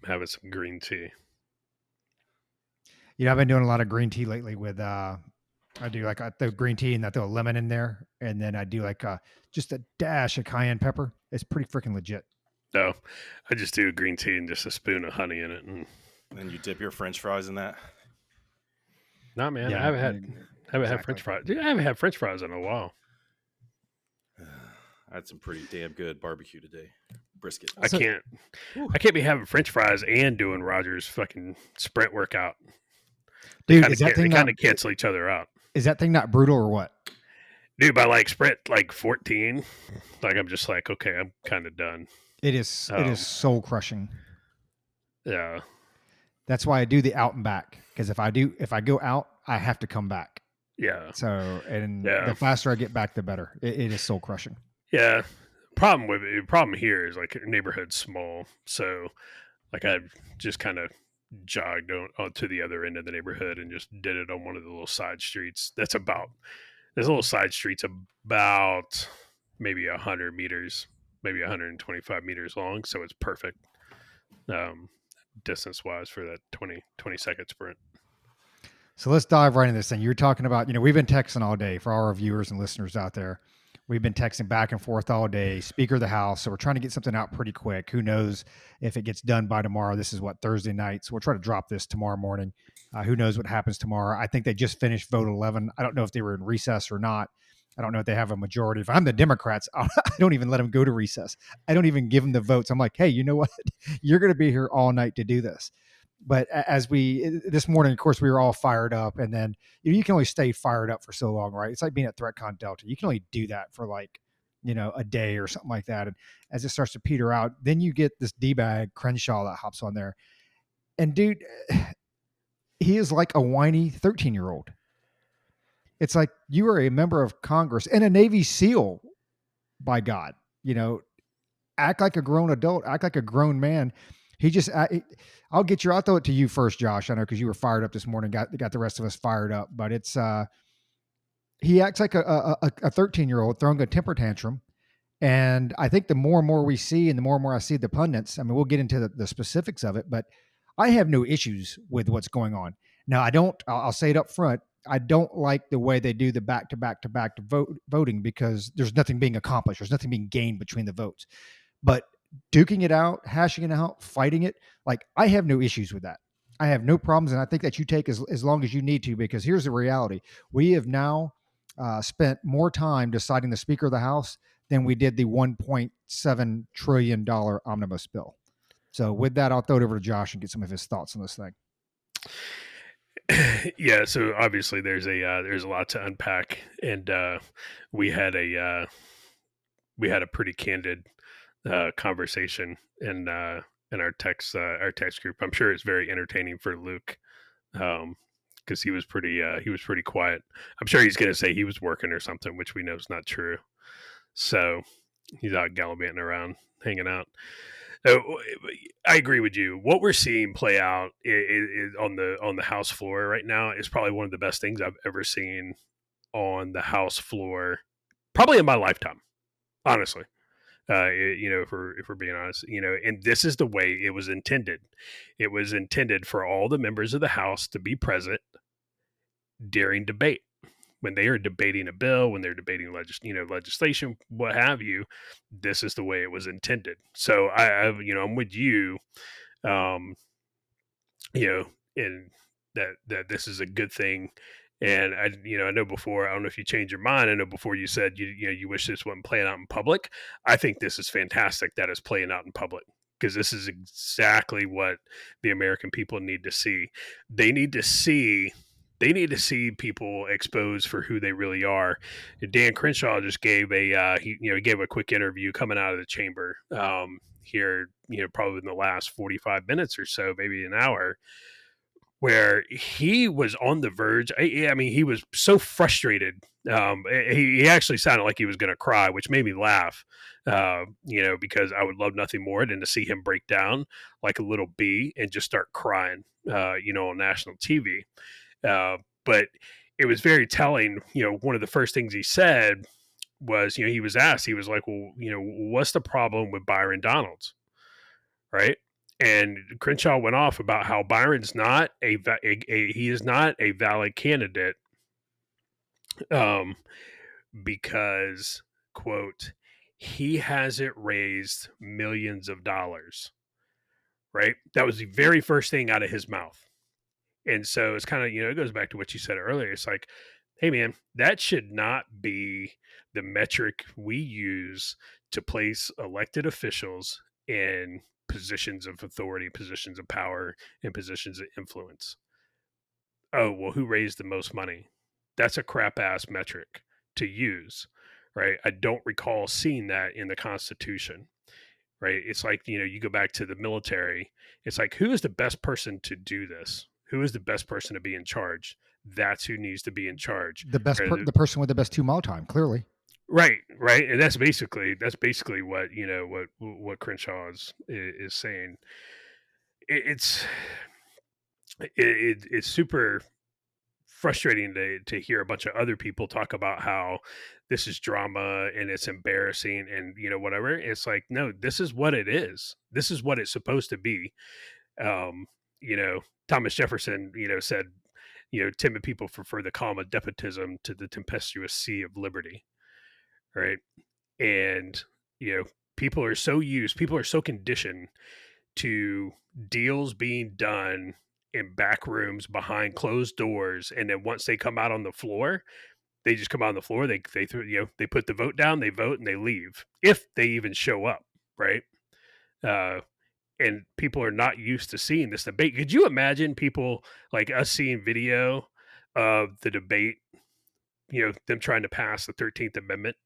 having some green tea. I've been doing a lot of green tea lately with I do like the green tea and I throw a lemon in there, and then I do like just a dash of cayenne pepper. It's pretty freaking legit. No, I just do green tea and just a spoon of honey in it. And Then you dip your French fries in that. nah, man, I Yeah, haven't had French exactly. fries. Dude, I haven't had French fries in a while. I had some pretty damn good barbecue today. Brisket. I can't be having French fries and doing Roger's fucking sprint workout. Dude, They kind of cancel each other out. Is that thing not brutal or what? Dude, by like sprint like 14, like I'm just like, okay, I'm kind of done. It is soul crushing. Yeah. That's why I do the out and back, because if I go out, I have to come back. Yeah. So, and the faster I get back, the better. It is soul crushing. Yeah. Problem here is like neighborhood's small, so like I just kind of jogged on to the other end of the neighborhood and just did it on one of the little side streets. This little side street's about maybe 100 meters, maybe 125 meters long, so it's perfect distance wise for that 20 second sprint. So let's dive right into this thing. You're talking about, we've been texting all day for all our viewers and listeners out there. We've been texting back and forth all day, Speaker of the House. So we're trying to get something out pretty quick. Who knows if it gets done by tomorrow? This is Thursday night. So we'll try to drop this tomorrow morning. Who knows what happens tomorrow? I think they just finished vote 11. I don't know if they were in recess or not. I don't know if they have a majority. If I'm the Democrats, I don't even let them go to recess. I don't even give them the votes. I'm like, hey, you know what? You're going to be here all night to do this. But this morning, of course, we were all fired up, and then you can only stay fired up for so long, right? It's like being at ThreatCon Delta. You can only do that for like, a day or something like that. And as it starts to peter out, then you get this D-bag Crenshaw that hops on there. And dude, he is like a whiny 13-year-old. It's like you are a member of Congress and a Navy SEAL, by God. Act like a grown adult, act like a grown man. He just, I'll throw it to you first, Josh. I know because you were fired up this morning, got the rest of us fired up. But it's, he acts like a 13-year-old throwing a temper tantrum. And I think the more and more we see, and the more I see the pundits, I mean, we'll get into the specifics of it, but I have no issues with what's going on. Now, I'll say it up front. I don't like the way they do the back-to-back voting because there's nothing being accomplished. There's nothing being gained between the votes. But duking it out, hashing it out, fighting it, like I have no issues with that. I have no problems. And I think that you take as long as you need to, because here's the reality. We have now spent more time deciding the Speaker of the House than we did the $1.7 trillion omnibus bill. So with that, I'll throw it over to Josh and get some of his thoughts on this thing. Yeah, so obviously there's a lot to unpack, and we had a pretty candid conversation in our text group. I'm sure it's very entertaining for Luke, because he was pretty quiet. I'm sure he's going to say he was working or something, which we know is not true. So he's out gallivanting around, hanging out. I agree with you. What we're seeing play out is on the House floor right now is probably one of the best things I've ever seen on the House floor, probably in my lifetime. Honestly, if we're being honest, and this is the way it was intended. It was intended for all the members of the House to be present during debate. When they are debating a bill, when they're debating legislation, what have you, this is the way it was intended. So I'm with you, and that this is a good thing. And I know before, I don't know if you changed your mind. I know before you said you wish this wasn't playing out in public. I think this is fantastic that it's playing out in public, because this is exactly what the American people need to see. They need to see people exposed for who they really are. Dan Crenshaw just gave he gave a quick interview coming out of the chamber here, probably in the last 45 minutes or so, maybe an hour, where he was on the verge. I mean, he was so frustrated. He actually sounded like he was going to cry, which made me laugh, because I would love nothing more than to see him break down like a little bee and just start crying, on national TV. But it was very telling. One of the first things he said was, he was asked, he was like, well, what's the problem with Byron Donalds? Right. And Crenshaw went off about how Byron's not he is not a valid candidate, um, because, quote, he hasn't raised millions of dollars. Right, that was the very first thing out of his mouth. And so it's kind of, it goes back to what you said earlier. It's like, hey, man, that should not be the metric we use to place elected officials in positions of authority, positions of power, and positions of influence. Oh, well, who raised the most money? That's a crap ass metric to use, right? I don't recall seeing that in the Constitution, right? It's like, you go back to the military. It's like, who is the best person to do this? Who is the best person to be in charge? That's who needs to be in charge. The person with the best 2 mile time, clearly. Right, right, and that's basically what what Crenshaw is saying. It's it's super frustrating to hear a bunch of other people talk about how this is drama and it's embarrassing and whatever. It's like, no, this is what it is. This is what it's supposed to be. um Thomas Jefferson said, timid people prefer the calm of despotism to the tempestuous sea of liberty, right? And people are so conditioned to deals being done in back rooms behind closed doors, and then once they come out on the floor, they just come out on the floor. They put the vote down, they vote, and they leave if they even show up, right? Uh, and people are not used to seeing this debate. Could you imagine people like us seeing video of the debate? Them trying to pass the 13th Amendment.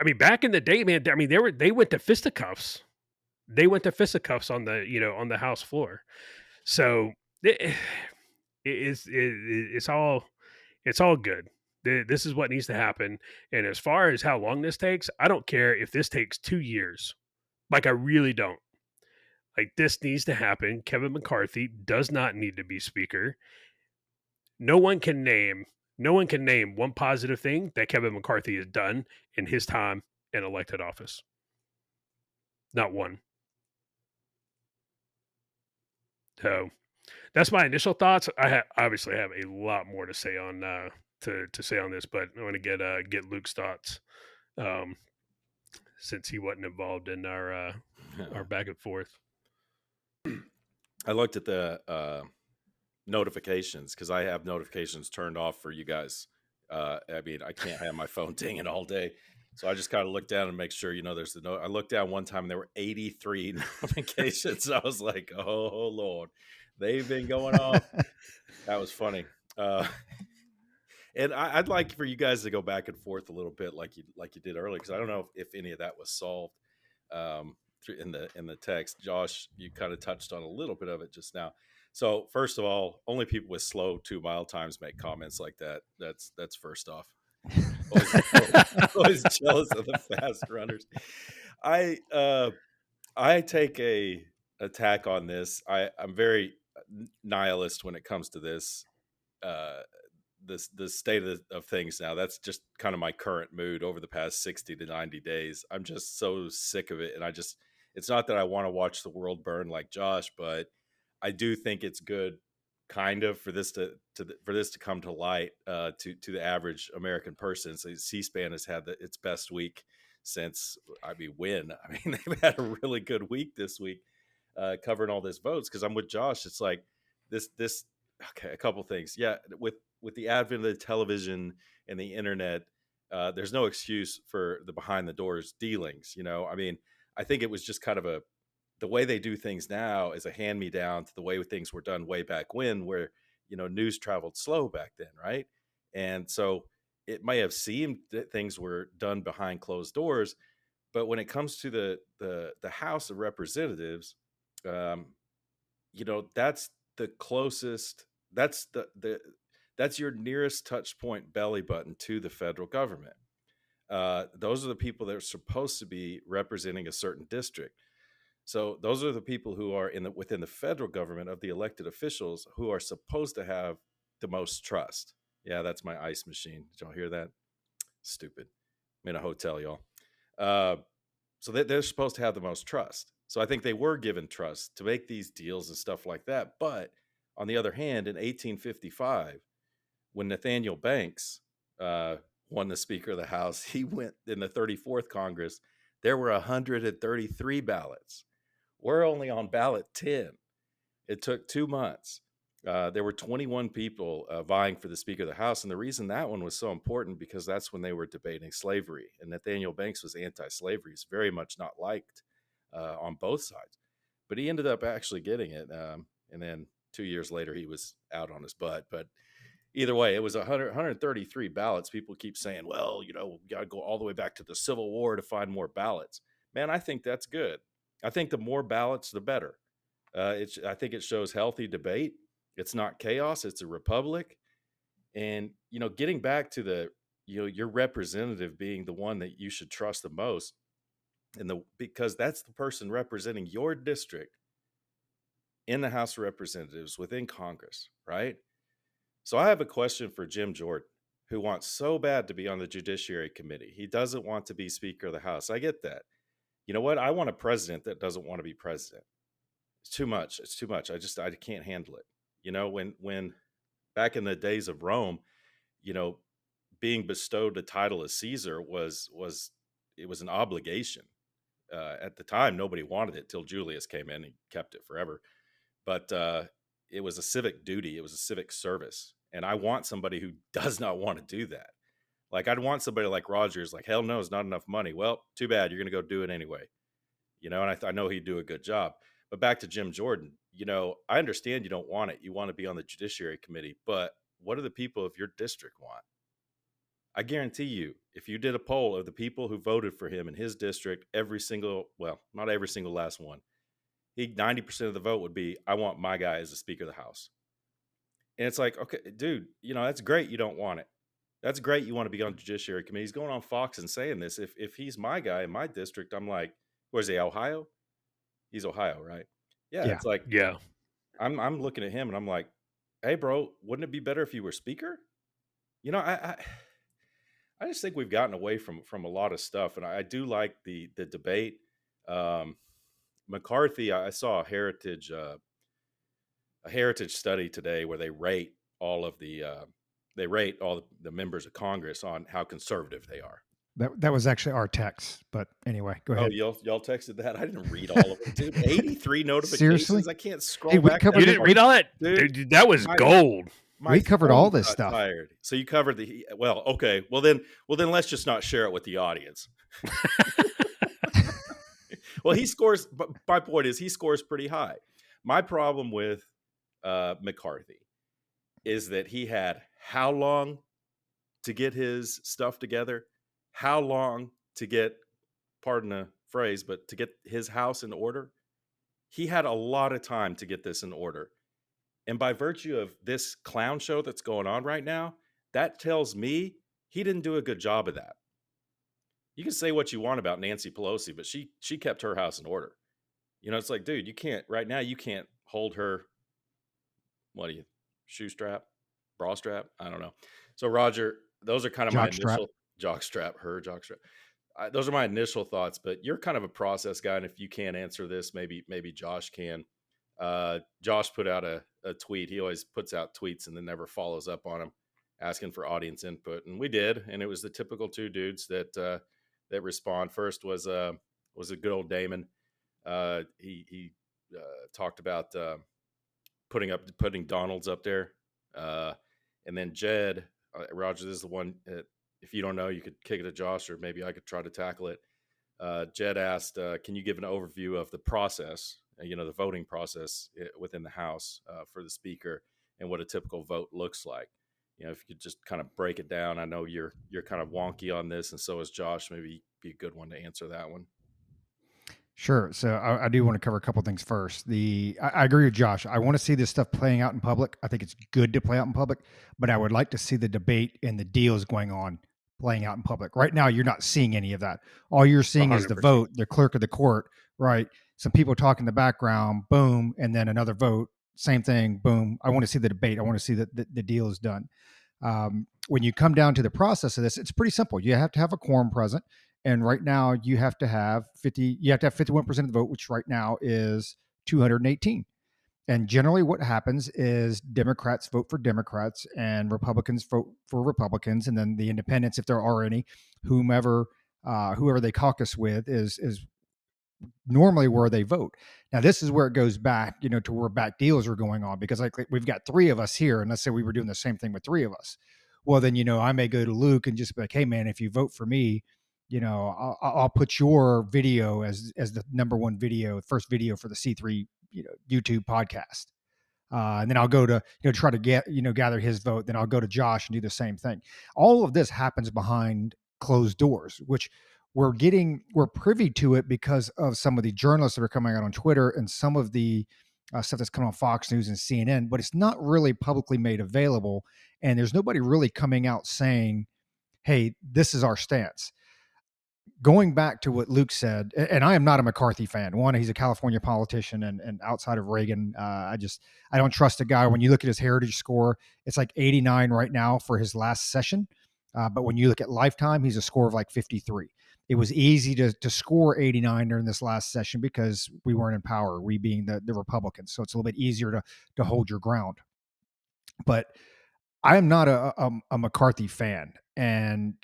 I mean, back in the day, man. I mean, they went to fisticuffs. They went to fisticuffs on the on the House floor. So it's all good. This is what needs to happen. And as far as how long this takes, I don't care if this takes 2 years. Like, I really don't. Like, this needs to happen. Kevin McCarthy does not need to be speaker. No one can name one positive thing that Kevin McCarthy has done in his time in elected office. Not one. So that's my initial thoughts. I obviously have a lot more to say on to say on this, but I want to get Luke's thoughts, um, since he wasn't involved in our back and forth. I looked at the notifications because I have notifications turned off for you guys. I mean, I can't have my phone dinging all day. So I just kind of looked down and make sure, there's the note. I looked down one time and there were 83 notifications. I was like, oh, Lord, they've been going off. That was funny. And I'd like for you guys to go back and forth a little bit like you did earlier, because I don't know if any of that was solved in the text. Josh, you kind of touched on a little bit of it just now. So first of all, only people with slow 2 mile times make comments like that. That's first off. Always jealous of the fast runners. I take a attack on this. I'm very nihilist when it comes to this. The state of things now. That's just kind of my current mood over the past 60 to 90 days. I'm just so sick of it, and it's not that I want to watch the world burn like Josh, but I do think it's good, kind of, for this to come to light to the average American person. So C-SPAN has had its best week since, when? They've had a really good week this week, covering all this votes. Because I'm with Josh. It's like this. Okay, a couple things. Yeah, with the advent of the television and the internet, there's no excuse for the behind the doors dealings. I think it was just kind of the way they do things now is a hand me down to the way things were done way back when, where news traveled slow back then, right? And so it may have seemed that things were done behind closed doors, but when it comes to the House of Representatives, that's the closest. That's your nearest touch point, belly button to the federal government. Those are the people that are supposed to be representing a certain district. So those are the people who are within the federal government of the elected officials who are supposed to have the most trust. Yeah, that's my ice machine. Did y'all hear that? Stupid. I'm in a hotel, y'all. So they're supposed to have the most trust. So I think they were given trust to make these deals and stuff like that. But on the other hand, in 1855, when Nathaniel Banks uh, won the Speaker of the House, he went in the 34th Congress. There were 133 ballots. We're only on ballot 10. It took 2 months. There were 21 people vying for the Speaker of the House. And the reason that one was so important, because that's when they were debating slavery. And Nathaniel Banks was anti-slavery. He's very much not liked on both sides. But he ended up actually getting it. And then 2 years later, he was out on his butt. But either way, it was 133 ballots. People keep saying, well, we got to go all the way back to the Civil War to find more ballots. Man, I think that's good. I think the more ballots, the better. I think it shows healthy debate. It's not chaos. It's a republic. And, getting back to the, your representative being the one that you should trust the most, because that's the person representing your district in the House of Representatives within Congress, right? So I have a question for Jim Jordan, who wants so bad to be on the Judiciary Committee. He doesn't want to be Speaker of the House. I get that. You know what? I want a president that doesn't want to be president. It's too much. It's too much. I can't handle it. When back in the days of Rome, being bestowed a title as Caesar was an obligation. At the time, nobody wanted it till Julius came in and kept it forever. But it was a civic duty. It was a civic service. And I want somebody who does not want to do that. Like, I'd want somebody like Rogers, like, hell no, it's not enough money. Well, too bad. You're going to go do it anyway. And I know he'd do a good job. But back to Jim Jordan, I understand you don't want it. You want to be on the Judiciary Committee. But what do the people of your district want? I guarantee you, if you did a poll of the people who voted for him in his district, not every single last one, 90% of the vote would be, I want my guy as the Speaker of the House. And it's like, okay, dude, that's great. You don't want it. That's great. You want to be on the Judiciary Committee. He's going on Fox and saying this. If he's my guy in my district, I'm like, where's he, Ohio? He's Ohio, right? Yeah. It's like, yeah. I'm looking at him and I'm like, hey, bro, wouldn't it be better if you were Speaker? I just think we've gotten away from a lot of stuff. And I do like the debate. McCarthy, I saw a heritage study today where they rate all the members of Congress on how conservative they are. That was actually our text, but anyway, go ahead. Oh, y'all texted that? I didn't read all of it, dude. 83 notifications. Seriously? I can't scroll back. You didn't read all that? Dude, that was gold. We covered all this stuff. Tired. So you covered okay. Well then let's just not share it with the audience. Well, he scores. But my point is, he scores pretty high. My problem with McCarthy is that he had how long to get his stuff together? How long to get, pardon the phrase, but to get his house in order? He had a lot of time to get this in order. And by virtue of this clown show that's going on right now, that tells me he didn't do a good job of that. You can say what you want about Nancy Pelosi, but she kept her house in order. It's like, dude, you can't hold her, shoe strap, bra strap? I don't know. So Roger, those are kind of my initial jock strap. Those are my initial thoughts, but you're kind of a process guy. And if you can't answer this, maybe Josh can. Josh put out a tweet. He always puts out tweets and then never follows up on them, asking for audience input. And we did. And it was the typical two dudes that respond. First was a good old Damon. He talked about putting Donald's up there. And then Jed, Roger, this is the one, if you don't know, you could kick it to Josh, or maybe I could try to tackle it. Jed asked, can you give an overview of the process, the voting process within the House for the Speaker, and what a typical vote looks like? If you could just kind of break it down. I know you're kind of wonky on this, and so is Josh. Maybe be a good one to answer that one. Sure. So I do want to cover a couple things first. I agree with Josh. I want to see this stuff playing out in public. I think it's good to play out in public, but I would like to see the debate and the deals going on playing out in public. Right now, you're not seeing any of that. All you're seeing 100%. Is the vote, the clerk of the court, right? Some people talk in the background, boom, and then another vote, same thing, boom. I want to see the debate. I want to see that the deal is done. When you come down to the process of this, it's pretty simple. You have to have a quorum present. And right now you have to have 51% of the vote, which right now is 218. And generally what happens is Democrats vote for Democrats and Republicans vote for Republicans. And then the independents, if there are any, whoever they caucus with is normally where they vote. Now, this is where it goes back, to where back deals are going on, because like we've got three of us here, and let's say we were doing the same thing with three of us. Well, then, I may go to Luke and just be like, hey, man, if you vote for me, I'll put your video as the number one video, first video for the C3, YouTube podcast. And then I'll go to, try to gather his vote. Then I'll go to Josh and do the same thing. All of this happens behind closed doors, which we're privy to it because of some of the journalists that are coming out on Twitter and some of the stuff that's coming on Fox News and CNN, but it's not really publicly made available. And there's nobody really coming out saying, hey, this is our stance. Going back to what Luke said, and I am not a McCarthy fan. One, he's a California politician, and outside of Reagan, I don't trust the guy. When you look at his heritage score, it's like 89 right now for his last session. But when you look at lifetime, he's a score of like 53. It was easy to score 89 during this last session because we weren't in power, we being the Republicans. So it's a little bit easier to hold your ground. But I am not a McCarthy fan. And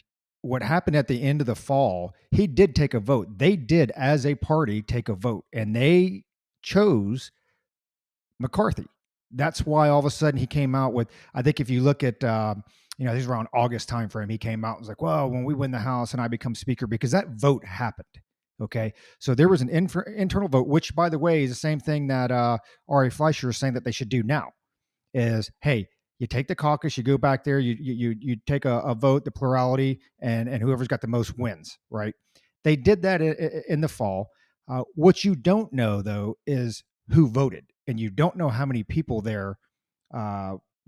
what happened at the end of the fall, he did take a vote. They did, as a party, take a vote, and they chose McCarthy. That's why all of a sudden he came out with, I think if you look at, this is around August timeframe, he came out and was like, well, when we win the House and I become speaker, because that vote happened. Okay. So there was an internal vote, which, by the way, is the same thing that Ari Fleischer is saying that they should do now is, hey, you take the caucus, you go back there, you take a vote, the plurality, and whoever's got the most wins, right? They did that in the fall. What you don't know, though, is who voted, and you don't know how many people there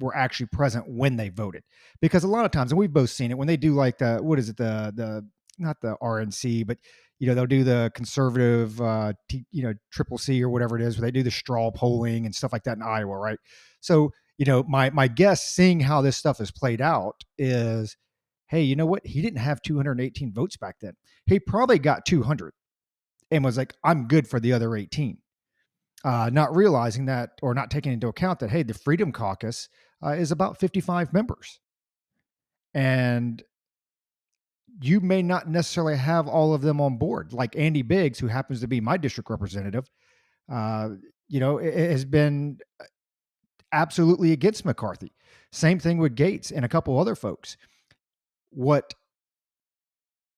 were actually present when they voted, because a lot of times, and we've both seen it, when they do like the not the RNC, but they'll do the conservative triple C or whatever it is, where they do the straw polling and stuff like that in Iowa, right? So my guess, seeing how this stuff is played out, is, hey, you know what? He didn't have 218 votes back then. He probably got 200 and was like, I'm good for the other 18. Not realizing that, or not taking into account that, hey, the Freedom Caucus is about 55 members. And you may not necessarily have all of them on board. Like Andy Biggs, who happens to be my district representative, has been absolutely against McCarthy. Same thing with Gates and a couple other folks. And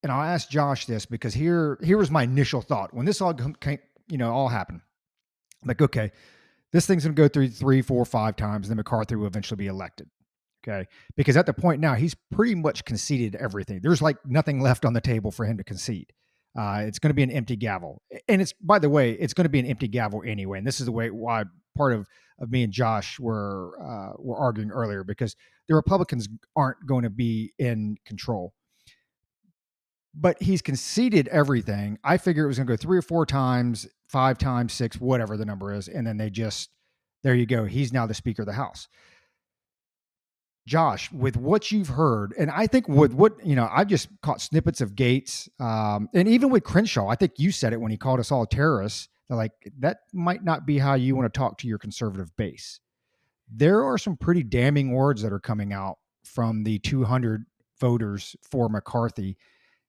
I'll ask Josh this, because here was my initial thought when this all all happened. I'm like, okay, this thing's going to go through 3, 4, 5 times, and then McCarthy will eventually be elected. Okay. Because at the point now, he's pretty much conceded everything. There's like nothing left on the table for him to concede. It's going to be an empty gavel. And it's, by the way, it's going to be an empty gavel anyway. And this is why part of me and Josh were arguing earlier, because the Republicans aren't going to be in control. But he's conceded everything. I figure it was going to go 3 or 4 times, 5 times, 6, whatever the number is. And then there you go. He's now the Speaker of the House. Josh, with what you've heard, and I think with what, I've just caught snippets of Gates, and even with Crenshaw, I think you said it when he called us all terrorists. They're like, that might not be how you want to talk to your conservative base. There are some pretty damning words that are coming out from the 200 voters for McCarthy.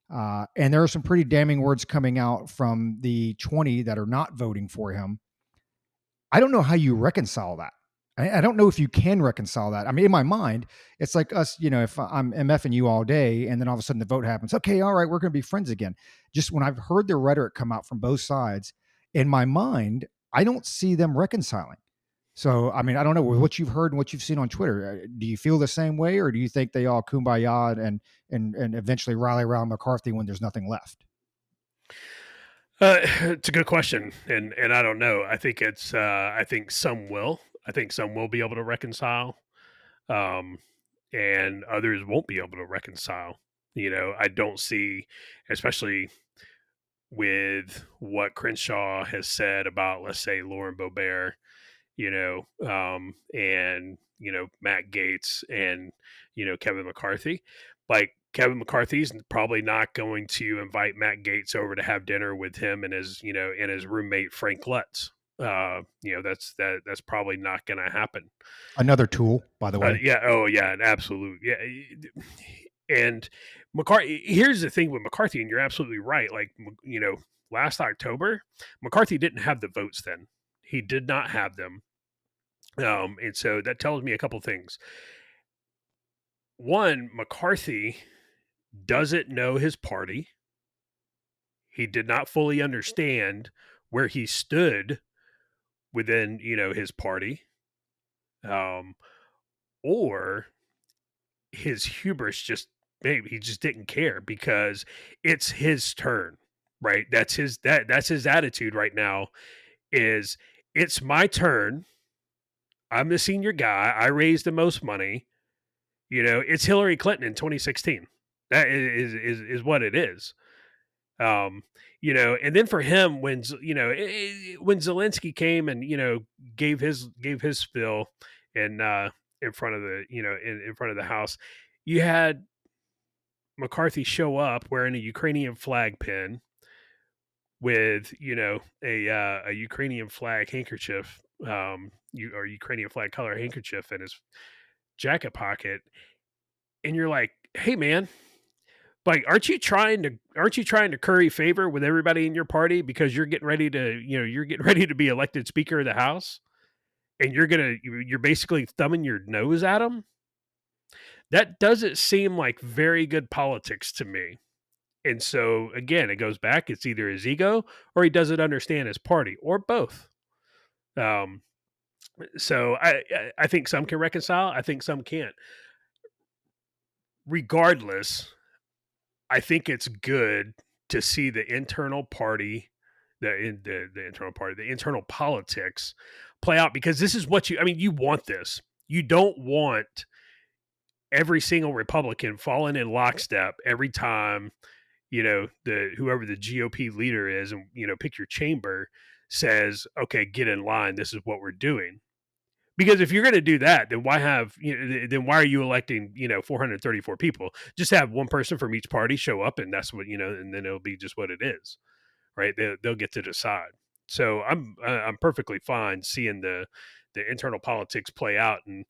And there are some pretty damning words coming out from the 20 that are not voting for him. I don't know how you reconcile that. I don't know if you can reconcile that. I mean, in my mind, it's like us, if I'm MFing you all day and then all of a sudden the vote happens, okay, all right, we're going to be friends again. Just when I've heard the rhetoric come out from both sides, in my mind, I don't see them reconciling. So, I mean, I don't know, with what you've heard and what you've seen on Twitter, do you feel the same way, or do you think they all kumbaya and eventually rally around McCarthy when there's nothing left? It's a good question, and I don't know. I think it's I think some will. I think some will be able to reconcile, um, and others won't be able to reconcile. I don't see, especially with what Crenshaw has said about, let's say, Lauren Boebert, and Matt Gaetz and Kevin McCarthy. Like, Kevin McCarthy's probably not going to invite Matt Gaetz over to have dinner with him and his, and his roommate Frank Lutz. That's probably not going to happen. Another tool, by the way. Yeah. Oh, yeah. An absolute. Yeah. And McCarthy. Here's the thing with McCarthy, and you're absolutely right. Like, last October, McCarthy didn't have the votes then. He did not have them. And so that tells me a couple things. One, McCarthy doesn't know his party. He did not fully understand where he stood within, his party. Or his hubris just maybe he just didn't care because it's his turn, right? That's his attitude right now is it's my turn. I'm the senior guy. I raised the most money. It's Hillary Clinton in 2016. That is what it is. And then for him, when when Zelensky came and gave his spill and in front of the in front of the house, you had McCarthy show up wearing a Ukrainian flag pin with a Ukrainian flag handkerchief, or Ukrainian flag color handkerchief in his jacket pocket, and you're like, hey man, like aren't you trying to curry favor with everybody in your party because you're getting ready to be elected Speaker of the House, and you're basically thumbing your nose at them? That doesn't seem like very good politics to me. And so again, it goes back, it's either his ego or he doesn't understand his party or both. Um, so I think some can reconcile, I think some can't. Regardless, I think it's good to see the internal party, the internal party, the internal politics play out, because this is what you want this. You don't want every single Republican falling in lockstep every time, whoever the GOP leader is, and, pick your chamber, says, okay, get in line. This is what we're doing. Because if you're going to do that, then then why are you electing, 434 people? Just have one person from each party show up, and that's what, and then it'll be just what it is, right? They'll get to decide. So I'm perfectly fine seeing the internal politics play out, and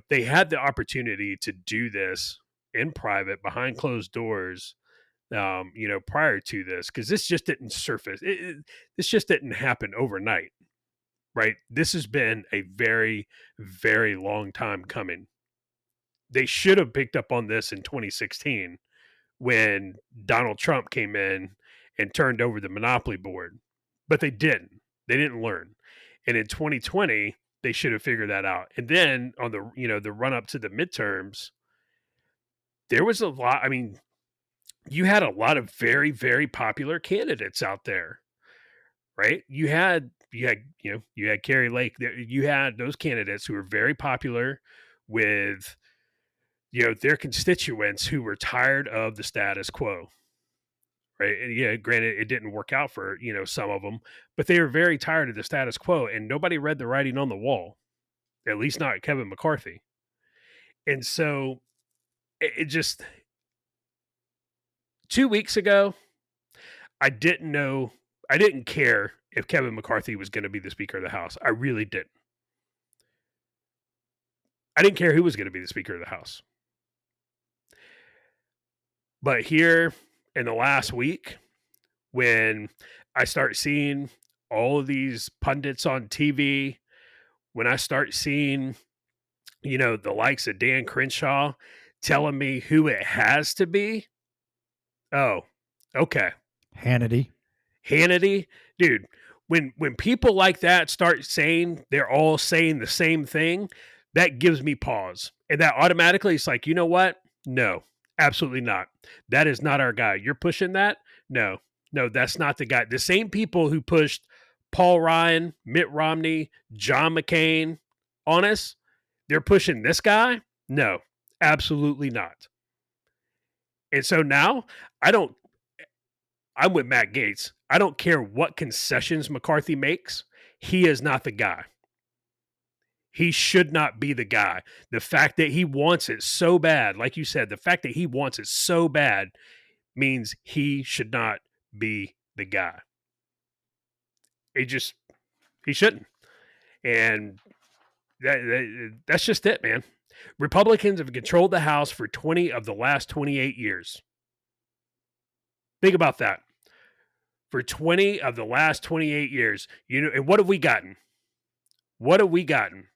they had the opportunity to do this in private behind closed doors, prior to this, because this just didn't surface. This just didn't happen overnight. Right. This has been a very, very long time coming. They should have picked up on this in 2016 when Donald Trump came in and turned over the monopoly board, but they didn't. They didn't learn. And in 2020, they should have figured that out. And then on the, the run up to the midterms, there was a lot. I mean, you had a lot of very, very popular candidates out there, right? You had Carrie Lake. You had those candidates who were very popular with their constituents who were tired of the status quo, right? And yeah, granted, it didn't work out for some of them, but they were very tired of the status quo, and nobody read the writing on the wall. At least not Kevin McCarthy. And so it just 2 weeks ago, I didn't care if Kevin McCarthy was going to be the Speaker of the House. I really didn't. I didn't care who was going to be the Speaker of the House. But here in the last week, when I start seeing all of these pundits on TV, when I start seeing, the likes of Dan Crenshaw telling me who it has to be, oh, okay. Hannity, dude. When people like that start saying they're all saying the same thing, that gives me pause, and that automatically it's like, you know what? No, absolutely not. That is not our guy. You're pushing that? No, that's not the guy. The same people who pushed Paul Ryan, Mitt Romney, John McCain on us, they're pushing this guy? No, absolutely not. And so now I'm with Matt Gaetz. I don't care what concessions McCarthy makes. He is not the guy. He should not be the guy. The fact that he wants it so bad, like you said, the fact that he wants it so bad means he should not be the guy. He shouldn't. And that's just it, man. Republicans have controlled the House for 20 of the last 28 years. Think about that. For 20 of the last 28 years. And what have we gotten? What have we gotten?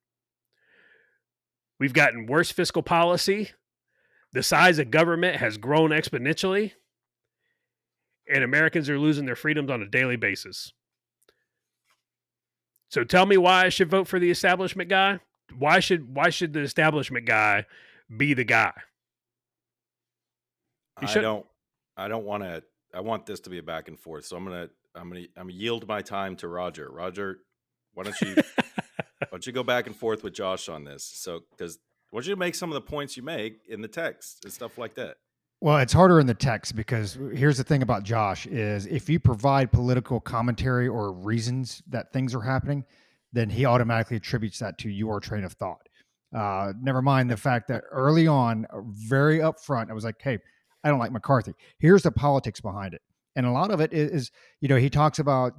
We've gotten worse fiscal policy. The size of government has grown exponentially. And Americans are losing their freedoms on a daily basis. So tell me why I should vote for the establishment guy. Why should the establishment guy be the guy? I don't want to. I want this to be a back and forth. So I'm gonna yield my time to Roger. Roger, why don't you go back and forth with Josh on this? So because I want you to make some of the points you make in the text and stuff like that. Well, it's harder in the text because here's the thing about Josh is if you provide political commentary or reasons that things are happening, then he automatically attributes that to your train of thought. Never mind the fact that early on, very upfront, I was like, hey, I don't like McCarthy. Here's the politics behind it. And a lot of it is, he talks about,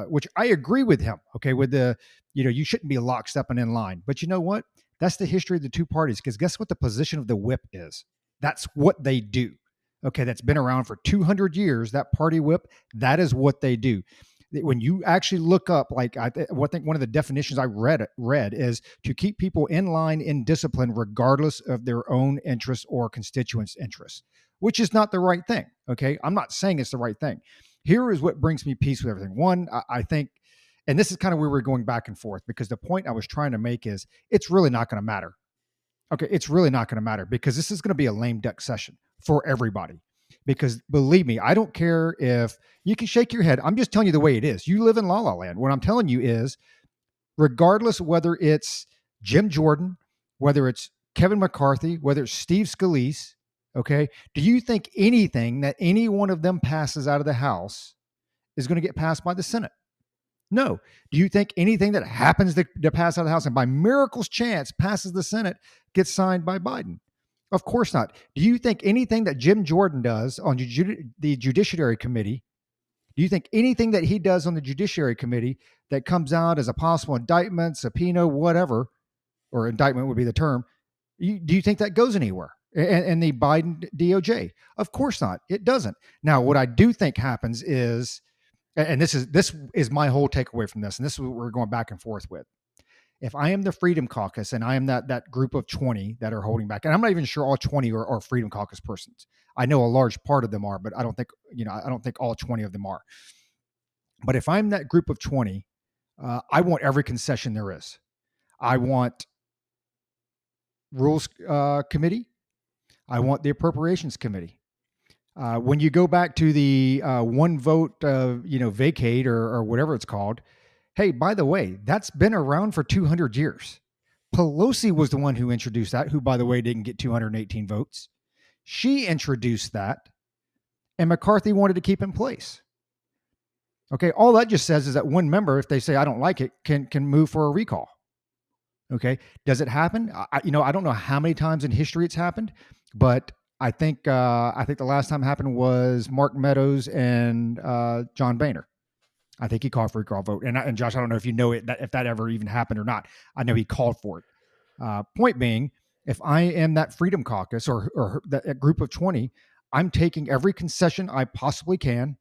which I agree with him. Okay. With you shouldn't be lockstep and in line, but you know what? That's the history of the two parties. Because guess what the position of the whip is? That's what they do. Okay. That's been around for 200 years. That party whip, that is what they do. When you actually look up, like I think one of the definitions I read is to keep people in line in discipline, regardless of their own interests or constituents' interests, which is not the right thing. Okay. I'm not saying it's the right thing. Here is what brings me peace with everything. One, I think, and this is kind of where we're going back and forth, because the point I was trying to make is it's really not going to matter. Okay. It's really not going to matter because this is going to be a lame duck session for everybody. Because believe me, I don't care if you can shake your head. I'm just telling you the way it is. You live in La La Land. What I'm telling you is, regardless whether it's Jim Jordan, whether it's Kevin McCarthy, whether it's Steve Scalise, okay, do you think anything that any one of them passes out of the House is going to get passed by the Senate? No. Do you think anything that happens to pass out of the House and by miracle's chance passes the Senate gets signed by Biden? Of course not. Do you think anything that Jim Jordan does on the Judiciary Committee, do you think anything that he does on the Judiciary Committee that comes out as a possible indictment, subpoena, whatever, or indictment would be the term, do you think that goes anywhere? And the Biden DOJ? Of course not. It doesn't. Now, what I do think happens is, and this is my whole takeaway from this, and this is what we're going back and forth with. If I am the Freedom Caucus and I am that group of 20 that are holding back, and I'm not even sure all 20 are Freedom Caucus persons. I know a large part of them are, but I don't think all 20 of them are. But if I'm that group of 20, I want every concession there is. I want Rules Committee. I want the Appropriations Committee. When you go back to the one vote, vacate or whatever it's called, hey, by the way, that's been around for 200 years. Pelosi was the one who introduced that, who, by the way, didn't get 218 votes. She introduced that, and McCarthy wanted to keep in place. Okay, all that just says is that one member, if they say, I don't like it, can move for a recall. Okay, does it happen? I don't know how many times in history it's happened, but I think the last time it happened was Mark Meadows and John Boehner. I think he called for a recall vote. And Josh, I don't know if you know it, if that ever even happened or not. I know he called for it. Point being, if I am that Freedom Caucus or that group of 20, I'm taking every concession I possibly can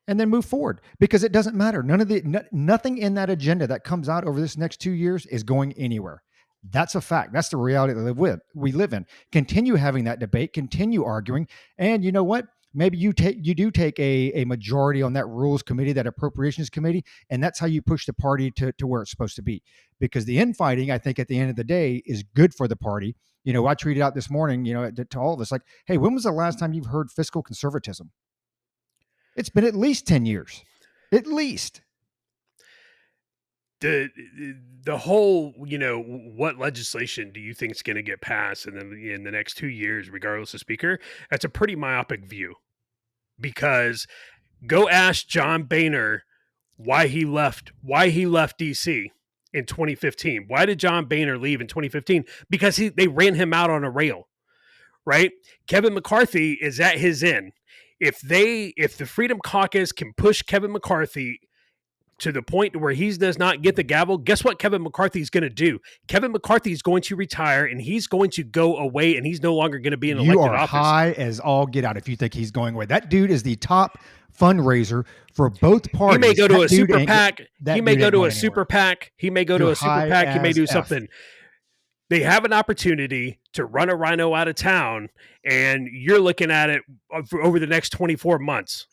and then move forward, because it doesn't matter. Nothing in that agenda that comes out over this next 2 years is going anywhere. That's a fact. That's the reality that we live in. Continue having that debate, continue arguing. And you know what? Maybe you do take a majority on that Rules Committee, that Appropriations Committee, and that's how you push the party to where it's supposed to be. Because the infighting, I think, at the end of the day, is good for the party. I tweeted out this morning, to all of us, like, hey, when was the last time you've heard fiscal conservatism? It's been at least 10 years, at least. The whole, what legislation do you think is going to get passed in the next 2 years, regardless of speaker? That's a pretty myopic view, because go ask John Boehner why he left DC in 2015. Why did John Boehner leave in 2015? Because they ran him out on a rail, right? Kevin McCarthy is at his end. If the Freedom Caucus can push Kevin McCarthy to the point where he does not get the gavel, guess what Kevin McCarthy is going to do? Kevin McCarthy is going to retire, and he's going to go away, and he's no longer going to be in You elected are office. high as all get out if you think he's going away. That dude is the top fundraiser for both parties. He may go to That a dude super ain't- PAC. that He may dude go ain't to going a super anywhere. PAC. He may go to You're a super high PAC. He may as do F. something. They have an opportunity to run a rhino out of town, and you're looking at it over the next 24 months.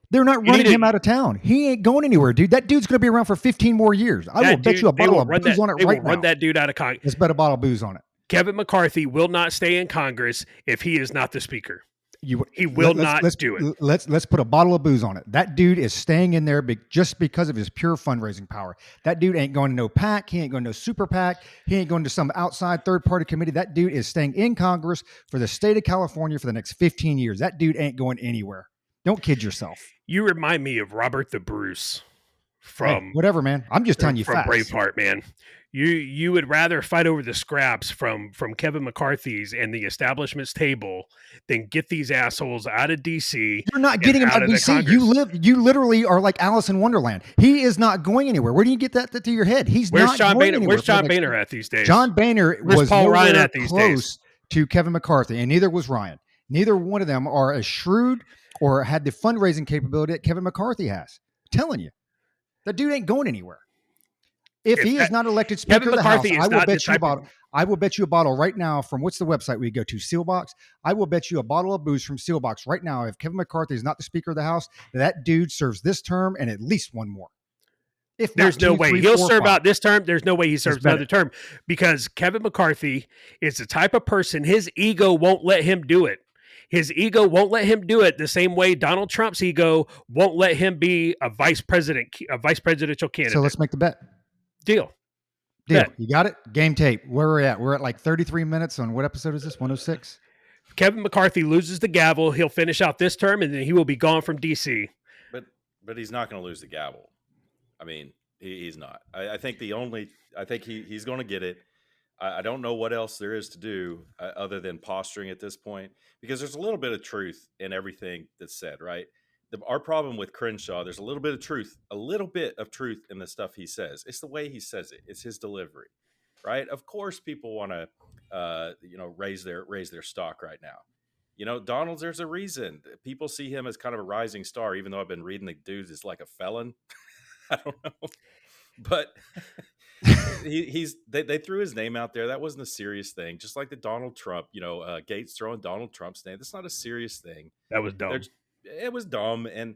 They're not You running need him to- out of town. He ain't going anywhere, dude. That dude's going to be around for 15 more years. I will bet you a bottle of booze on it They right will run now. that dude out of Congress. Let's bet a bottle of booze on it. Kevin McCarthy will not stay in Congress if he is not the speaker. He will not do it. Let's put a bottle of booze on it. That dude is staying in there just because of his pure fundraising power. That dude ain't going to no PAC. He ain't going to no super PAC. He ain't going to some outside third party committee. That dude is staying in Congress for the state of California for the next 15 years. That dude ain't going anywhere. Don't kid yourself. You remind me of Robert the Bruce from whatever, man. I'm just telling you from facts. Braveheart, man. You would rather fight over the scraps from Kevin McCarthy's and the establishment's table than get these assholes out of DC. You're not getting him out of the DC. Congress. You literally are like Alice in Wonderland. He is not going anywhere. Where do you get that to your head? He's Where's not John going Boehner? anywhere. Where's John Boehner at these days? John Boehner Where's was Paul Ryan nowhere at these close days? to Kevin McCarthy, and neither was Ryan. Neither one of them are as shrewd or had the fundraising capability that Kevin McCarthy has. I'm telling you, that dude ain't going anywhere. If he is not elected Speaker of the House, I will bet you a bottle right now from what's the website we go to? Sealbox. I will bet you a bottle of booze from Sealbox right now. If Kevin McCarthy is not the Speaker of the House, that dude serves this term and at least one more. If There's not no two, way three, he'll four, serve five. out this term. There's no way he serves bet another term because Kevin McCarthy is the type of person, his ego won't let him do it. His ego won't let him do it the same way Donald Trump's ego won't let him be a vice presidential candidate. So let's make the bet. Deal. Bet. You got it? Game tape. Where we're at? We're at like 33 minutes on what episode is this? 106? Kevin McCarthy loses the gavel. He'll finish out this term, and then he will be gone from D.C. But he's not going to lose the gavel. I mean, he's not. I think he's going to get it. I don't know what else there is to do other than posturing at this point, because there's a little bit of truth in everything that's said, right? Our problem with Crenshaw, there's a little bit of truth in the stuff he says. It's the way he says it. It's his delivery, right? Of course, people want to, raise their stock right now. Donald's, there's a reason people see him as kind of a rising star, even though I've been reading the dude is like a felon. I don't know, but they threw his name out there. That wasn't a serious thing. Just like the Donald Trump, Gates throwing Donald Trump's name. That's not a serious thing. That was dumb. It was dumb, and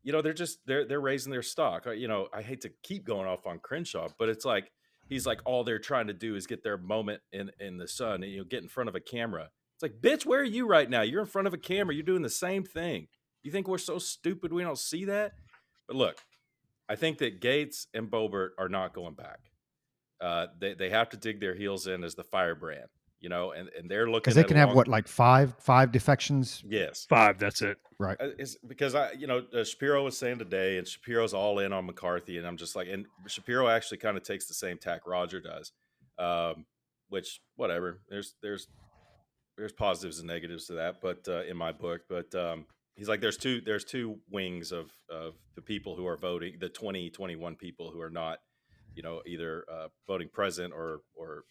they're raising their stock. I hate to keep going off on Crenshaw, but it's like he's like all they're trying to do is get their moment in the sun and get in front of a camera. It's like, bitch, where are you right now? You're in front of a camera. You're doing the same thing. You think we're so stupid we don't see that? But look, I think that Gates and Boebert are not going back. They have to dig their heels in as the firebrand, and they're looking because they can have like five defections. Yes, 5. That's it. Right. It's because Shapiro was saying today, and Shapiro's all in on McCarthy, and I'm just like, and Shapiro actually kind of takes the same tack Roger does, which whatever. There's positives and negatives to that, but in my book, but he's like, there's two wings of the people who are voting, the 2021 people who are not, either voting present or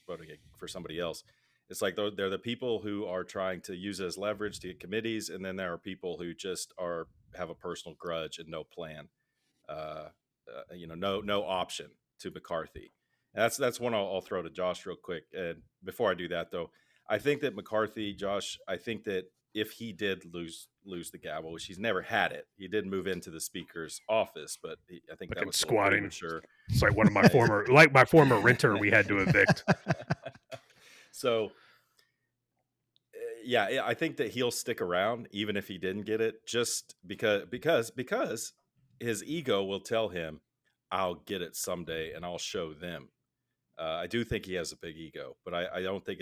voting for somebody else. It's like they're the people who are trying to use it as leverage to get committees, and then there are people who just have a personal grudge and no plan, no option to McCarthy. And that's one I'll throw to Josh real quick. And before I do that, though, I think that McCarthy, Josh, I think that if he did lose the gavel, which he's never had it, he did move into the speaker's office, but I think that was squatting. Sure, it's like one of my former renter we had to evict. So, yeah, I think that he'll stick around even if he didn't get it, just because his ego will tell him, "I'll get it someday, and I'll show them." I do think he has a big ego, but I don't think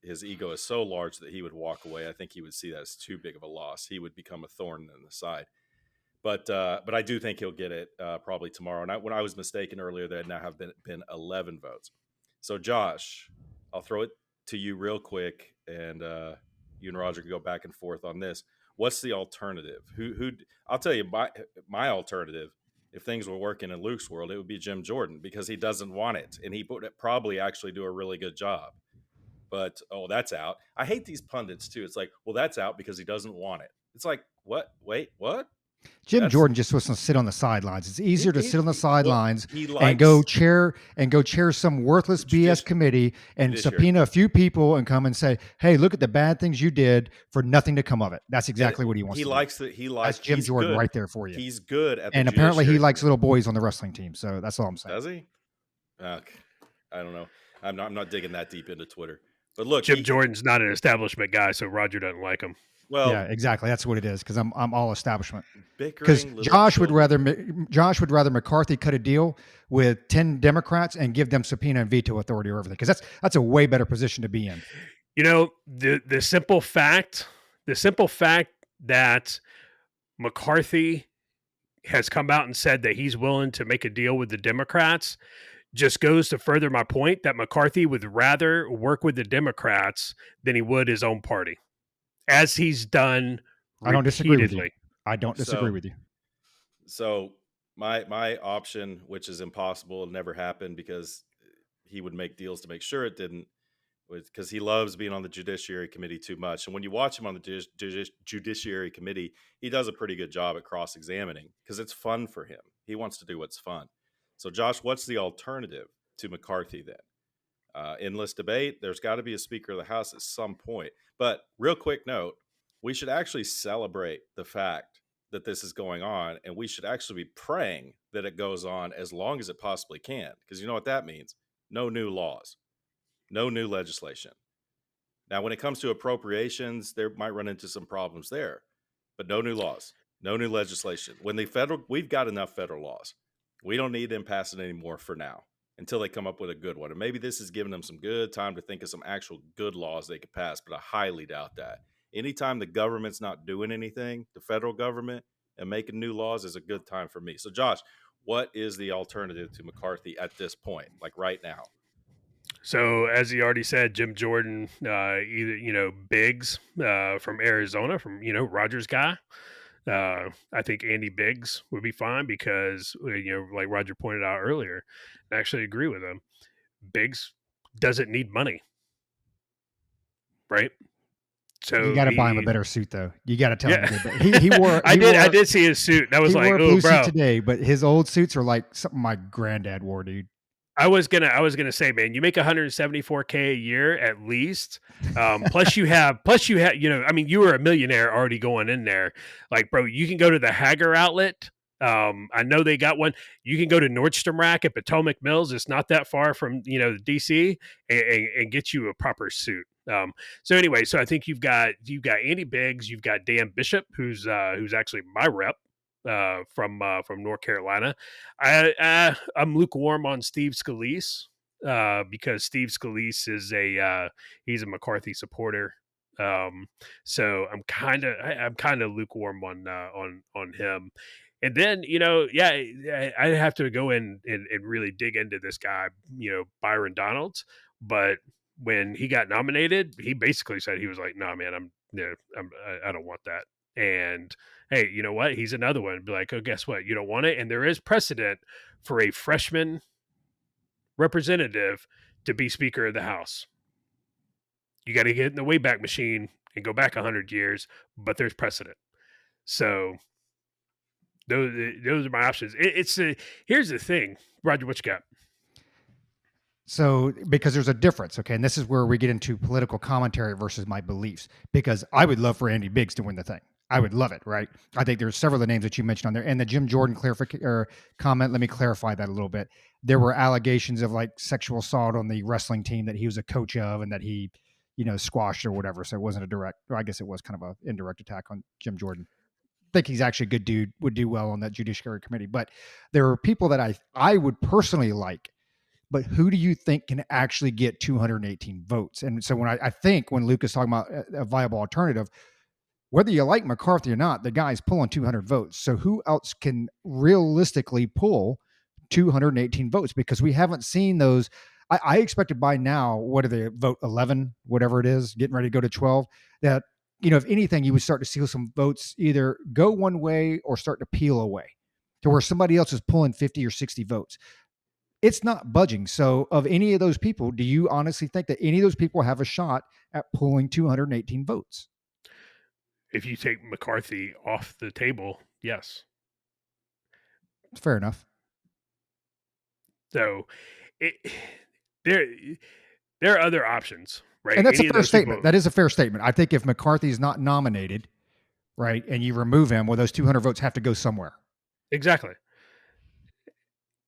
his ego is so large that he would walk away. I think he would see that as too big of a loss. He would become a thorn in the side. But I do think he'll get it probably tomorrow. And when I was mistaken earlier, there now have been 11 votes. So Josh, I'll throw it to you real quick, and you and Roger can go back and forth on this. What's the alternative? Who? I'll tell you my alternative. If things were working in Luke's world, it would be Jim Jordan, because he doesn't want it, and he would probably actually do a really good job. But that's out. I hate these pundits too. It's like, well, that's out because he doesn't want it. It's like, what? Wait, what? Jim That's Jordan just wants to sit on the sidelines. It's easier to sit on the well, sidelines he and go likes chair some worthless BS committee and judiciary. subpoena a few people and come and say, "Hey, look at the bad things you did for nothing to come of it." That's exactly what he wants. He to likes do. that. He likes. That's Jim he's Jordan good. right there for you. He's good at. And apparently, he likes little boys on the wrestling team. So that's all I'm saying. Does he? Okay. I don't know. I'm not digging that deep into Twitter. But look, Jim Jordan's not an establishment guy, so Roger doesn't like him. Well, yeah, exactly. That's what it is, because I'm all establishment. Because Josh would rather McCarthy cut a deal with 10 Democrats and give them subpoena and veto authority or everything, because that's a way better position to be in. You know, the simple fact that McCarthy has come out and said that he's willing to make a deal with the Democrats just goes to further my point that McCarthy would rather work with the Democrats than he would his own party, as he's done repeatedly. I don't disagree with you. I don't disagree with you. So my option, which is impossible, it never happened, because he would make deals to make sure it didn't, because he loves being on the Judiciary Committee too much. And when you watch him on the Judiciary Committee, he does a pretty good job at cross-examining, because it's fun for him. He wants to do what's fun. So, Josh, what's the alternative to McCarthy then? Endless debate. There's got to be a Speaker of the House at some point. But real quick note, we should actually celebrate the fact that this is going on, and we should actually be praying that it goes on as long as it possibly can, because you know what that means? No new laws, no new legislation. Now, when it comes to appropriations, there might run into some problems there, but no new laws, no new legislation. We've got enough federal laws. We don't need them passing anymore for now, until they come up with a good one. And maybe this is giving them some good time to think of some actual good laws they could pass, but I highly doubt that. Anytime the government's not doing anything, the federal government, and making new laws, is a good time for me. So, Josh, what is the alternative to McCarthy at this point, like right now? So, as he already said, Jim Jordan, either Biggs from Arizona, from Roger's guy. I think Andy Biggs would be fine, because like Roger pointed out earlier, I actually agree with him. Biggs doesn't need money, right? So you got to buy him a better suit, though. You got to tell him. He wore. I did see his suit. That was like, blue bro. Suit today, but his old suits are like something my granddad wore, dude. I was gonna say, man, you make $174K a year at least. Plus you have, I mean, you were a millionaire already going in there. Like, bro, you can go to the Hager outlet. I know they got one. You can go to Nordstrom Rack at Potomac Mills. It's not that far from the DC, and get you a proper suit. So anyway, so I think you've got Andy Biggs, you've got Dan Bishop, who's actually my rep from North Carolina. I'm lukewarm on Steve Scalise because Steve Scalise is he's a McCarthy supporter. So I'm kind of lukewarm on him. And then, I have to go in and really dig into this guy, Byron Donalds. But when he got nominated, he basically said, he was like, "No, man, I don't want that." And hey, you know what? He's another one. Be like, oh, guess what? You don't want it. And there is precedent for a freshman representative to be Speaker of the House. You got to get in the Wayback Machine and go back 100 years, but there's precedent. So those are my options. Here's the thing, Roger, what you got? So, because there's a difference, okay, and this is where we get into political commentary versus my beliefs, because I would love for Andy Biggs to win the thing. I would love it, right? I think there's several of the names that you mentioned on there, and the Jim Jordan comment. Let me clarify that a little bit. There were allegations of like sexual assault on the wrestling team that he was a coach of, and that he, squashed or whatever. So it wasn't a direct, or I guess it was kind of an indirect attack on Jim Jordan. I think he's actually a good dude, would do well on that Judiciary Committee. But there are people that I would personally like. But who do you think can actually get 218 votes? And so when I think when Luke is talking about a viable alternative, whether you like McCarthy or not, the guy's pulling 200 votes. So who else can realistically pull 218 votes? Because we haven't seen those. I expected by now, what are they, vote 11, whatever it is, getting ready to go to 12, that, if anything, you would start to see some votes either go one way or start to peel away to where somebody else is pulling 50 or 60 votes. It's not budging. So, of any of those people, do you honestly think that any of those people have a shot at pulling 218 votes? If you take McCarthy off the table, yes. Fair enough. So it, there there are other options, right? And that's a Any of fair those people. statement. That is a fair statement. I think if McCarthy is not nominated, right, and you remove him, well, those 200 votes have to go somewhere. Exactly.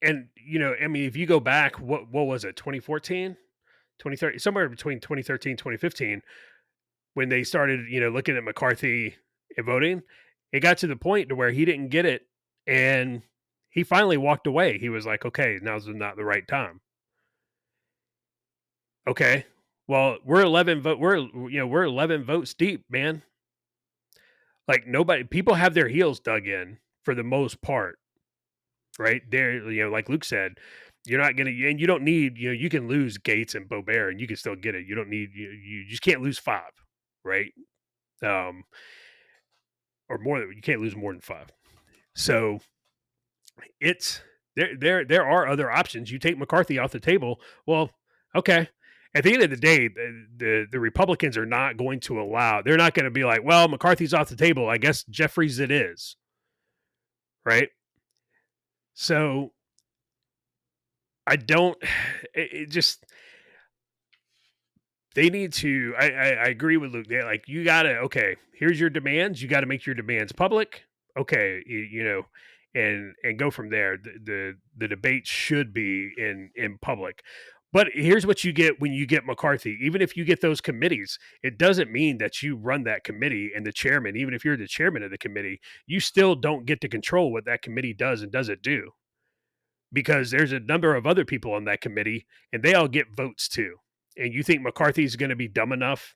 And I mean, if you go back, what was it, 2014, 2013, somewhere between 2013, 2015, when they started, looking at McCarthy and voting, it got to the point to where he didn't get it, and he finally walked away. He was like, "Okay, now's not the right time." Okay, well, we're 11 votes deep, man. Like people have their heels dug in for the most part, right? There, like Luke said, you're not gonna, and you don't need, you can lose Gates and Bobert, and you can still get it. You don't need, you just can't lose five, right? Um, or more than, you can't lose more than five. So it's there are other options. You take McCarthy off the table. Well, okay. At the end of the day, the Republicans are not going to allow. They're not going to be like, well, McCarthy's off the table. I guess Jeffries it is, right? So I don't. It just they need to. I agree with Luke. They're like, you gotta, okay, here's your demands. You got to make your demands public. Okay, and go from there. The debate should be in public. But here's what you get when you get McCarthy. Even if you get those committees, it doesn't mean that you run that committee and the chairman. Even if you're the chairman of the committee, you still don't get to control what that committee does and doesn't do, because there's a number of other people on that committee and they all get votes too. And you think McCarthy's going to be dumb enough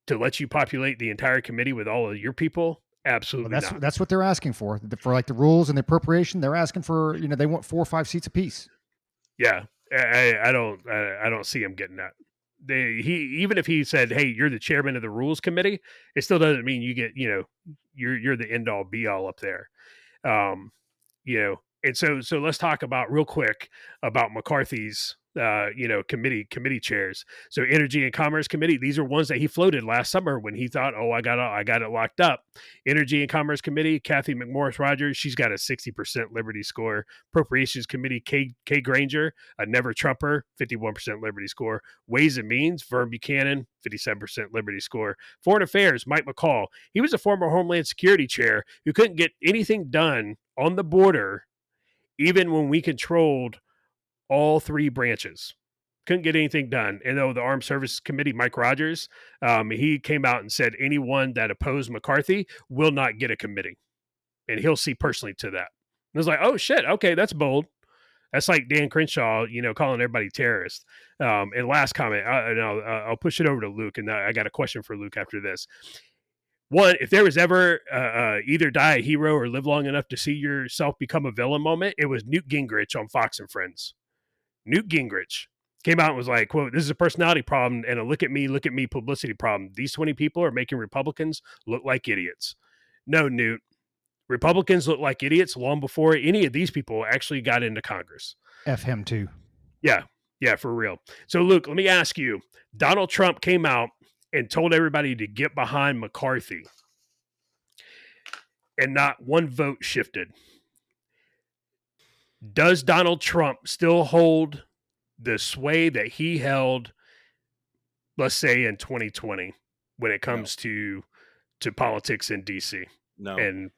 to let you populate the entire committee with all of your people? Well, Absolutely that's not. that's what they're asking for like the rules and the appropriation. They're asking for, they want 4 or 5 seats apiece. Yeah, I don't see him getting that. He even if he said, "Hey, you're the chairman of the rules committee," it still doesn't mean you get, you're the end all be all up there. Um, and so let's talk about real quick about McCarthy's committee chairs. So Energy and Commerce Committee, these are ones that he floated last summer when he thought, oh, I got it locked up. Energy and Commerce Committee, Kathy McMorris Rogers, she's got a 60% Liberty score. Appropriations Committee, Kay Granger, a never Trumper, 51% Liberty score. Ways and Means, Vern Buchanan, 57% Liberty score. Foreign Affairs, Mike McCall, he was a former Homeland Security chair who couldn't get anything done on the border, even when we controlled all three branches. Couldn't get anything done. And though the Armed Services Committee, Mike Rogers, he came out and said anyone that opposed McCarthy will not get a committee, and he'll see personally to that. And I was like, oh shit, okay, that's bold. That's like Dan Crenshaw, calling everybody terrorist. And last comment, and I'll push it over to Luke, and I got a question for Luke after this. One, if there was ever either die a hero or live long enough to see yourself become a villain moment, it was Newt Gingrich on Fox and Friends. Newt Gingrich came out and was like, quote, this is a personality problem and a look at me publicity problem. These 20 people are making Republicans look like idiots. No, Newt. Republicans look like idiots long before any of these people actually got into Congress. F him too. Yeah. Yeah, for real. So, Luke, let me ask you. Donald Trump came out and told everybody to get behind McCarthy, and not one vote shifted. Does Donald Trump still hold the sway that he held, let's say, in 2020 when it No, comes to politics in DC? no, And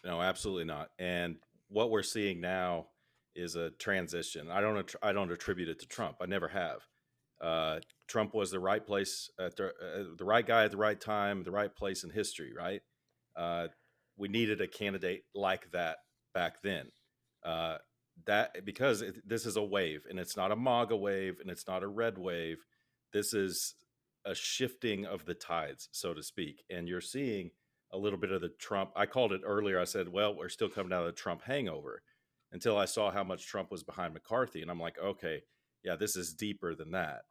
no, absolutely not. And what we're seeing now is a transition. I don't attribute it to Trump. I never have. Trump was the right place at the right guy at the right time, the right place in history. Right. We needed a candidate like that back then. That because this is a wave, and it's not a MAGA wave, and it's not a red wave. This is a shifting of the tides, so to speak. And you're seeing a little bit of the Trump. I called it earlier. I said, well, we're still coming out of the Trump hangover, until I saw how much Trump was behind McCarthy. And I'm like, okay, yeah, this is deeper than that.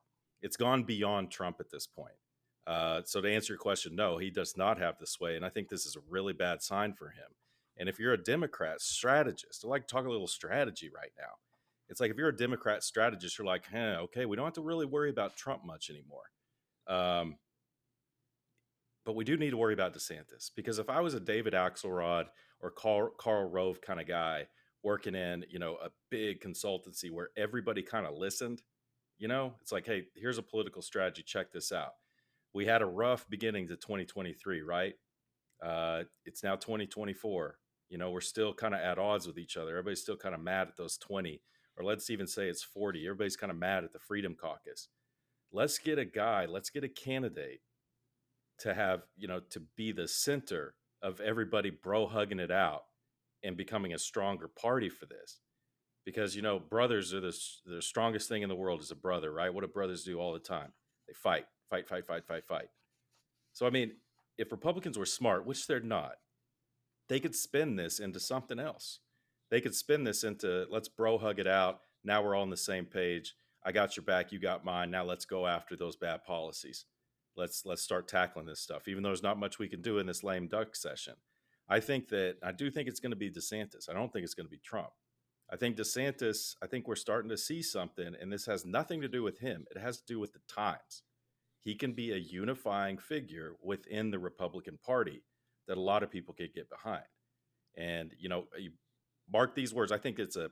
It's gone beyond Trump at this point. So to answer your question, no, he does not have the sway. And I think this is a really bad sign for him. And if you're a Democrat strategist, I like to talk a little strategy right now. It's like if you're a Democrat strategist, you're like, okay, we don't have to really worry about Trump much anymore. But we do need to worry about DeSantis, because if I was a David Axelrod or Karl Rove kind of guy working in, a big consultancy where everybody kind of listened, it's like, hey, here's a political strategy. Check this out. We had a rough beginning to 2023, right? It's now 2024. We're still kind of at odds with each other. Everybody's still kind of mad at those 20, or let's even say it's 40. Everybody's kind of mad at the Freedom Caucus. Let's get a candidate to have, to be the center of everybody bro hugging it out and becoming a stronger party for this. Because, brothers are the strongest thing in the world is a brother, right? What do brothers do all the time? They fight. So, I mean, if Republicans were smart, which they're not, they could spin this into something else. They could spin this into, let's bro hug it out. Now we're all on the same page. I got your back. You got mine. Now let's go after those bad policies. Let's start tackling this stuff, even though there's not much we can do in this lame duck session. I do think it's going to be DeSantis. I don't think it's going to be Trump. I think DeSantis, I think we're starting to see something, and this has nothing to do with him. It has to do with the times. He can be a unifying figure within the Republican Party that a lot of people could get behind. And, you mark these words. I think it's a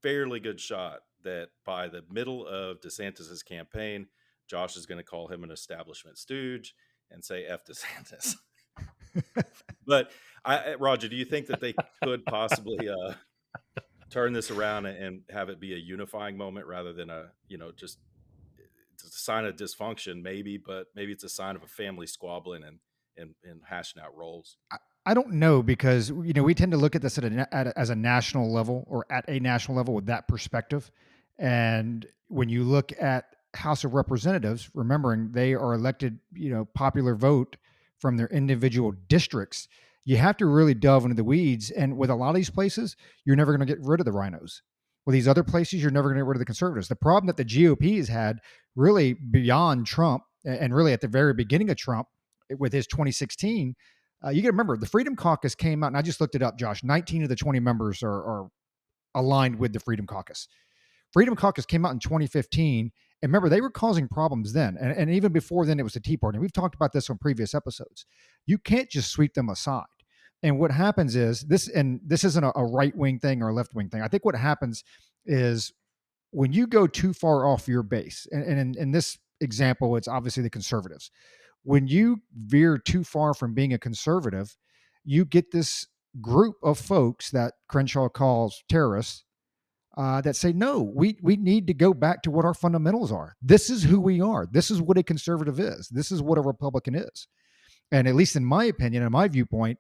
fairly good shot that by the middle of DeSantis's campaign, Josh is going to call him an establishment stooge and say F DeSantis. But Roger, do you think that they could possibly turn this around and have it be a unifying moment rather than just it's a sign of dysfunction, maybe, but maybe it's a sign of a family squabbling and hashing out roles? I don't know, because we tend to look at this as a national level, or at a national level, with that perspective. And when you look at House of Representatives, remembering they are elected, popular vote from their individual districts, you have to really delve into the weeds. And with a lot of these places, you're never going to get rid of the rhinos. With these other places, you're never going to get rid of the conservatives. The problem that the GOP has had, really beyond Trump, and really at the very beginning of Trump with his 2016, you got to remember, the Freedom Caucus came out, and I just looked it up, Josh. 19 of the 20 members are aligned with the Freedom Caucus. Freedom Caucus came out in 2015. And remember, they were causing problems then. And even before then, it was the Tea Party. And we've talked about this on previous episodes. You can't just sweep them aside. And what happens is this, and this isn't a right-wing thing or a left-wing thing. I think what happens is when you go too far off your base, and in this example, it's obviously the conservatives. When you veer too far from being a conservative, you get this group of folks that Crenshaw calls terrorists, that say, no, we need to go back to what our fundamentals are. This is who we are. This is what a conservative is. This is what a Republican is. And at least in my opinion, in my viewpoint,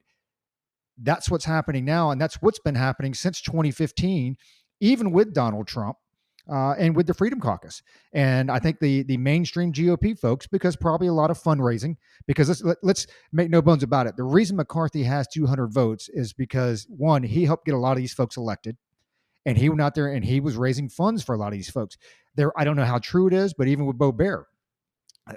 that's what's happening now. And that's what's been happening since 2015, even with Donald Trump, and with the Freedom Caucus. And I think the mainstream GOP folks, because probably a lot of fundraising, because let's make no bones about it. The reason McCarthy has 200 votes is because, one, he helped get a lot of these folks elected. And he went out there and he was raising funds for a lot of these folks. I don't know how true it is, but even with Bo Bear,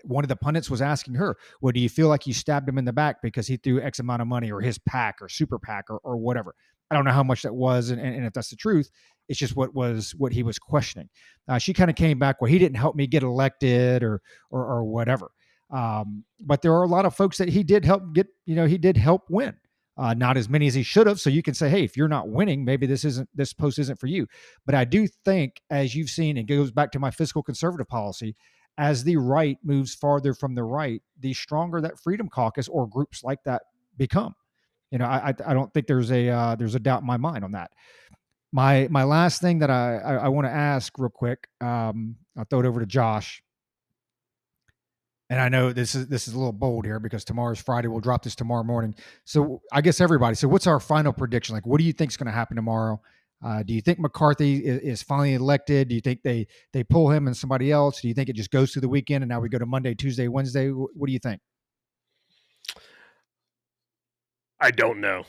one of the pundits was asking her, well, do you feel like you stabbed him in the back because he threw X amount of money, or his PAC or super PAC or whatever? I don't know how much that was. And if that's the truth, it's just what he was questioning. She kind of came back, well, he didn't help me get elected or whatever. But there are a lot of folks that he did help get, he did help win. Not as many as he should have. So you can say, hey, if you're not winning, maybe this post isn't for you. But I do think, as you've seen, it goes back to my fiscal conservative policy, as the right moves farther from the right, the stronger that Freedom Caucus or groups like that become. I don't think there's a doubt in my mind on that. My last thing that I want to ask real quick, I'll throw it over to Josh. And I know this is a little bold here because tomorrow's Friday. We'll drop this tomorrow morning. So I guess everybody. So what's our final prediction? Like, what do you think is going to happen tomorrow? Do you think McCarthy is finally elected? Do you think they pull him and somebody else? Do you think it just goes through the weekend and now we go to Monday, Tuesday, Wednesday? What do you think? I don't know.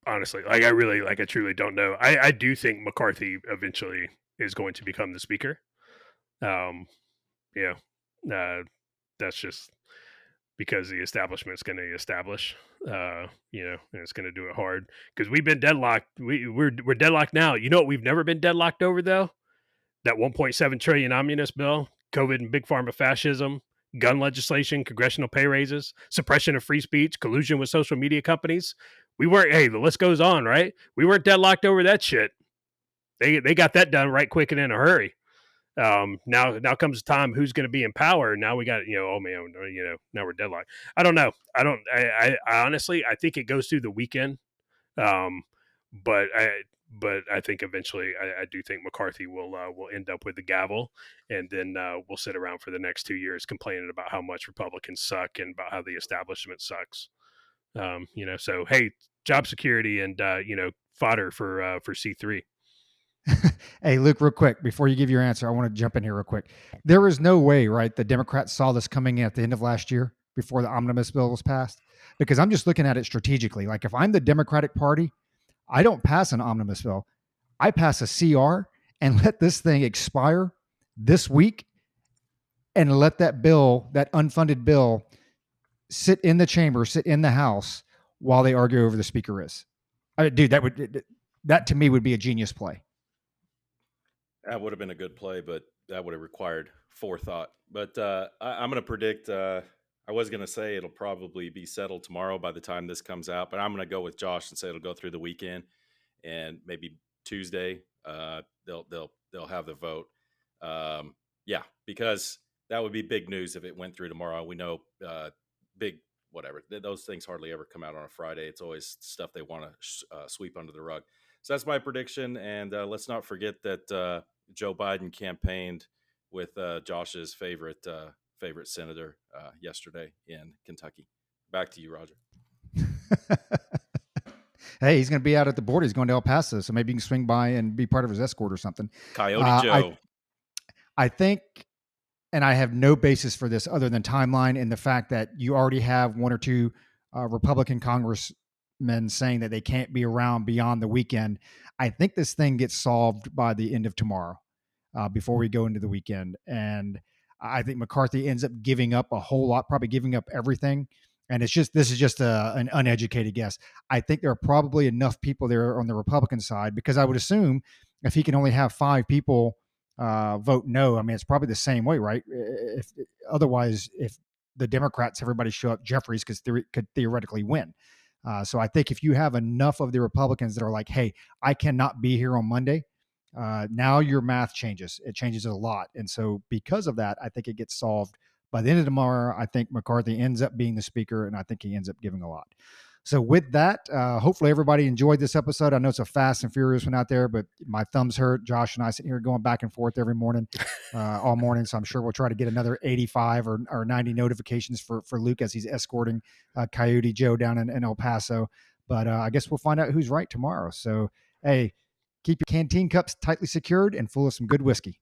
Honestly, I truly don't know. I do think McCarthy eventually is going to become the speaker. Um, yeah, that's just because the establishment's going to establish, and it's going to do it hard because we've been deadlocked. We're deadlocked now. You know what? We've never been deadlocked over though. That 1.7 trillion omnibus bill, COVID and big pharma fascism, gun legislation, congressional pay raises, suppression of free speech, collusion with social media companies. We weren't. Hey, the list goes on, right? We weren't deadlocked over that shit. They got that done right quick and in a hurry. Now comes the time who's going to be in power. Now we got oh man, now we're deadlocked. I don't know. I honestly I think it goes through the weekend. Um, but I think eventually I do think McCarthy will end up with the gavel, and then we'll sit around for the next 2 years complaining about how much Republicans suck and about how the establishment sucks. So hey, job security and fodder for C3. Hey, Luke, real quick, before you give your answer, I want to jump in here real quick. There is no way, right, the Democrats saw this coming in at the end of last year before the omnibus bill was passed. Because I'm just looking at it strategically. Like if I'm the Democratic Party, I don't pass an omnibus bill. I pass a CR and let this thing expire this week and let that bill, that unfunded bill, sit in the chamber, sit in the House while they argue over the speaker is. I mean, dude, that to me would be a genius play. That would have been a good play, but that would have required forethought. But I'm going to predict. I was going to say it'll probably be settled tomorrow by the time this comes out, but I'm going to go with Josh and say it'll go through the weekend, and maybe Tuesday they'll have the vote. Yeah, because that would be big news if it went through tomorrow. We know big whatever those things hardly ever come out on a Friday. It's always stuff they want to sweep under the rug. So that's my prediction. And let's not forget that Joe Biden campaigned with Josh's favorite senator yesterday in Kentucky. Back to you, Roger. Hey, he's going to be out at the border. He's going to El Paso, so maybe you can swing by and be part of his escort or something. Coyote Joe. I think, and I have no basis for this other than timeline and the fact that you already have one or two Republican congressmen saying that they can't be around beyond the weekend. I think this thing gets solved by the end of tomorrow before we go into the weekend. And I think McCarthy ends up giving up a whole lot, probably giving up everything. And this is just an uneducated guess. I think there are probably enough people there on the Republican side, because I would assume if he can only have 5 people vote no, I mean, it's probably the same way, right? Otherwise, if the Democrats, everybody show up, Jeffries could theoretically win. So I think if you have enough of the Republicans that are like, hey, I cannot be here on Monday, now your math changes. It changes a lot. And so because of that, I think it gets solved by the end of tomorrow. I think McCarthy ends up being the speaker, and I think he ends up giving a lot. So with that, hopefully everybody enjoyed this episode. I know it's a fast and furious one out there, but my thumbs hurt. Josh and I sitting here going back and forth every morning, all morning. So I'm sure we'll try to get another 85 or 90 notifications for Luke as he's escorting Coyote Joe down in El Paso. But I guess we'll find out who's right tomorrow. So, hey, keep your canteen cups tightly secured and full of some good whiskey.